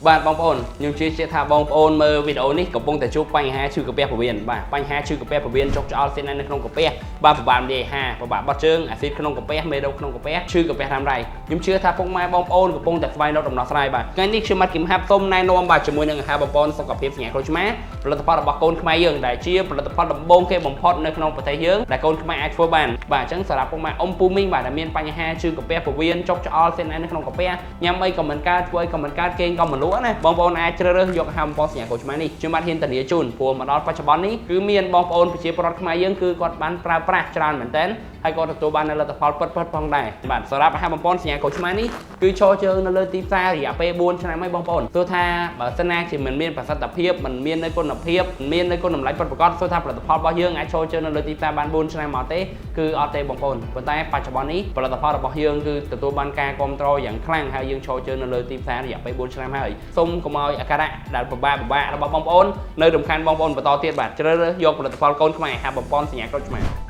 bạn bong ôn nhưng chia thà bong ôn mơ video ní có bông tại chụp bánh hai chữ cà phê phổ biến bạn bánh hai chữ cà phê phổ biến trong cho xin anh không cà phê ba của bạn đi ha và bạn bắt chương xin không cà phê mê đâu không cà phê chữ cà phê làm này nhưng chưa thà bông mai bong ôn của bông tại vai nó đồng nó sai bạn cái ní chưa mặt kiếm hạp tôm này nôm bà chỉ muốn nâng hai bong ôn xong cà phê nhẹ thôi chứ má là tập phát bọc côn khai dương đại chia là tập phát bông cái bông pot nơi không có thấy dương đại côn khai ai phơi bàn bà chẳng sợ là bông mai ông pu minh bà đã miên bánh hai chữ cà phê phổ biến trong cho xin anh không cà phê nhắm ấy còn mình ca quay còn mình ca kênh còn mình lúa này bong ôn ai chơiយកហាំបងសញ្ញាកូចម៉ានេះខ្ញុំបាទហ៊ានតានីជូនព្រោះមកដល់បច្ចុប្បន្ននេះគឺមានបងប្អូនប្រជាពលរដ្ឋខ្មែរយើងគឺគាត់បានប្រើប្រាស់ច្រើនមែនទែនហើយក៏ទទួលបានលទ្ធផលពិតផងដែរបាទសម្រាប់អាហារបងប្អូនសញ្ញាកូចម៉ានេះគឺឈរជើងនៅលើទីផ្សាររយៈពេល4ឆ្នាំហើយបងប្អូនទោះថាបើសិនណាជាមិនមានប្រសិទ្ធភាពមិនមាននៅគុណភាពមិនមាននៅគុណតម្លៃពិតប្រាកដទោះថាផលិតផលរបស់យើងអាចឈរជើងនៅលើទីផ្សារបាន4ឆ្នាំមកទេគឺអត់ទេបងប្អូនប៉ុន្តែបច្ចុប្បន្ននេះផលិតផលរបស់យើងគឺទទួលបានការគាំទ្រយ៉ាងខ្លាំងហើយយើងឈរជើងនៅលើទីផ្សាររយៈពេល4ឆ្នាំហើយសូមកុំឲ្យអាការៈដែលពិបាករបស់បងប្អូននៅរំខានបងប្អូនបន្តទៀតបាទជ្រើសរើសយកផលិតផលកូនខ្មែរហាក់បំពន់សញ្ញាកូចខ្មែរ